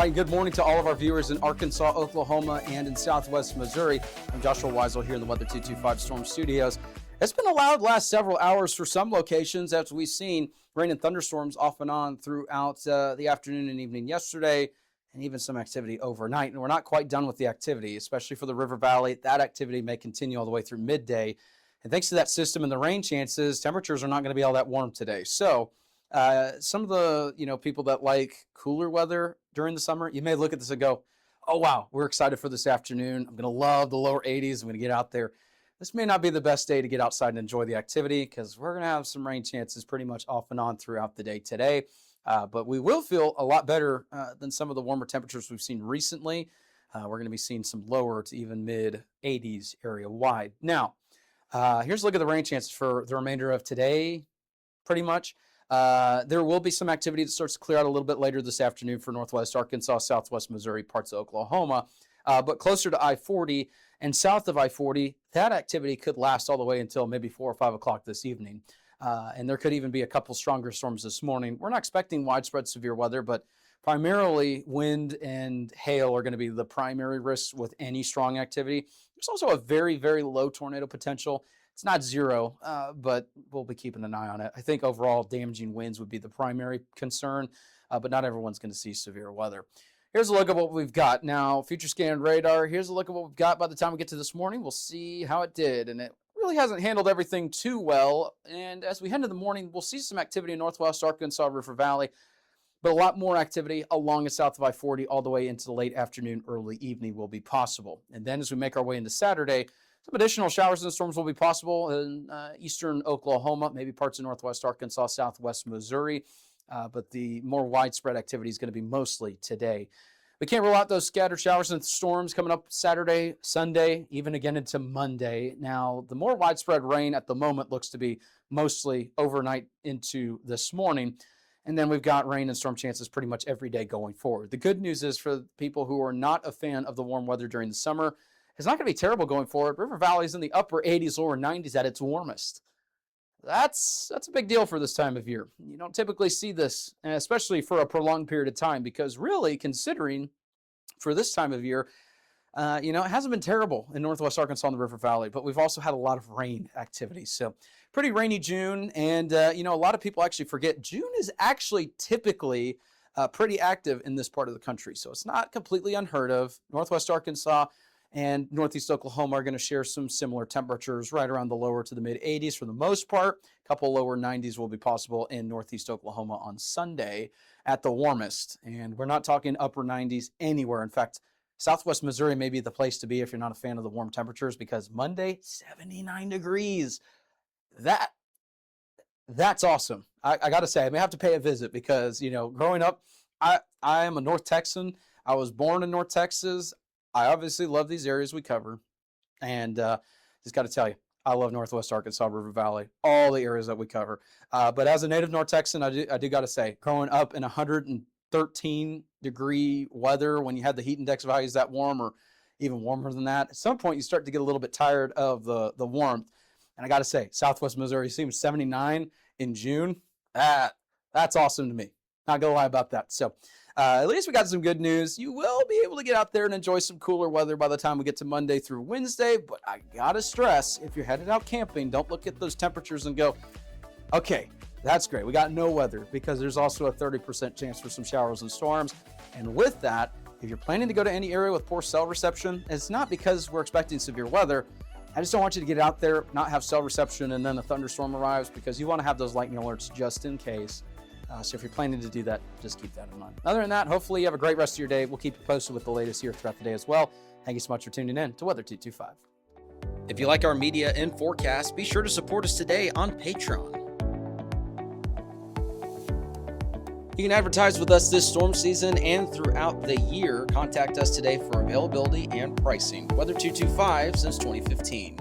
Hi, good morning to all of our viewers in Arkansas, Oklahoma, and in Southwest Missouri. I'm Joshua Weisel here in the Weather 225 Storm Studios. It's been a loud last several hours for some locations as we've seen rain and thunderstorms off and on throughout the afternoon and evening yesterday, and even some activity overnight. And we're not quite done with the activity, especially for the River Valley. That activity may continue all the way through midday. And thanks to that system and the rain chances, temperatures are not going to be all that warm today. So some of the people that like cooler weather during the summer, you may look at this and go, oh wow, we're excited for this afternoon. I'm gonna love the lower 80s. I'm gonna get out there. This may not be the best day to get outside and enjoy the activity because we're gonna have some rain chances pretty much off and on throughout the day today. But we will feel a lot better than some of the warmer temperatures we've seen recently. We're gonna be seeing some lower to even mid 80s area wide. Now, here's a look at the rain chances for the remainder of today, pretty much. There will be some activity that starts to clear out a little bit later this afternoon for Northwest Arkansas, Southwest Missouri, parts of Oklahoma. But closer to I-40 and south of I-40, that activity could last all the way until maybe 4 or 5 o'clock this evening. And there could even be a couple stronger storms this morning. We're not expecting widespread severe weather, but primarily wind and hail are going to be the primary risks with any strong activity. There's also a very, very low tornado potential. It's not zero, but we'll be keeping an eye on it. I think overall damaging winds would be the primary concern, but not everyone's going to see severe weather. Here's a look at what we've got. Now, future scan radar, here's a look at what we've got by the time we get to this morning. We'll see how it did, and it really hasn't handled everything too well. And as we head into the morning, we'll see some activity in Northwest Arkansas, River Valley, but a lot more activity along the south of I-40 all the way into the late afternoon, early evening will be possible. And then as we make our way into Saturday, some additional showers and storms will be possible in eastern Oklahoma, maybe parts of northwest Arkansas, southwest Missouri, but the more widespread activity is going to be mostly today. We can't rule out those scattered showers and storms coming up Saturday, Sunday, even again into Monday. Now, the more widespread rain at the moment looks to be mostly overnight into this morning. And then we've got rain and storm chances pretty much every day going forward. The good news is for people who are not a fan of the warm weather during the summer, it's not going to be terrible going forward. River Valley is in the upper 80s, lower 90s at its warmest. That's a big deal for this time of year. You don't typically see this, especially for a prolonged period of time, because really considering for this time of year, it hasn't been terrible in northwest Arkansas and the River Valley, but we've also had a lot of rain activity. So pretty rainy June. And, a lot of people actually forget June is actually typically pretty active in this part of the country. So it's not completely unheard of. Northwest Arkansas and northeast Oklahoma are going to share some similar temperatures right around the lower to the mid 80s for the most part. A couple lower 90s will be possible in northeast Oklahoma on Sunday at the warmest. And we're not talking upper 90s anywhere. In fact, southwest Missouri may be the place to be if you're not a fan of the warm temperatures, because Monday, 79 degrees. That's awesome. I got to say, I may have to pay a visit because, growing up, I am a North Texan. I was born in North Texas. I obviously love these areas we cover, and just got to tell you, I love Northwest Arkansas, River Valley, all the areas that we cover. But as a native North Texan, I do got to say, growing up in 113-degree weather, when you had the heat index values that warm or even warmer than that, at some point you start to get a little bit tired of the warmth. And I got to say, Southwest Missouri seems 79 in June. That's awesome to me. Not going to lie about that. So at least we got some good news. You will be able to get out there and enjoy some cooler weather by the time we get to Monday through Wednesday. But I got to stress, if you're headed out camping, don't look at those temperatures and go, okay, that's great. We got no weather, because there's also a 30% chance for some showers and storms. And with that, if you're planning to go to any area with poor cell reception, it's not because we're expecting severe weather. I just don't want you to get out there, not have cell reception, and then a thunderstorm arrives, because you want to have those lightning alerts just in case. So if you're planning to do that, just keep that in mind. Other than that, hopefully you have a great rest of your day. We'll keep you posted with the latest here throughout the day as well. Thank you so much for tuning in to Weather 225. If you like our media and forecast, be sure to support us today on Patreon. You can advertise with us this storm season and throughout the year. Contact us today for availability and pricing. Weather 225 since 2015.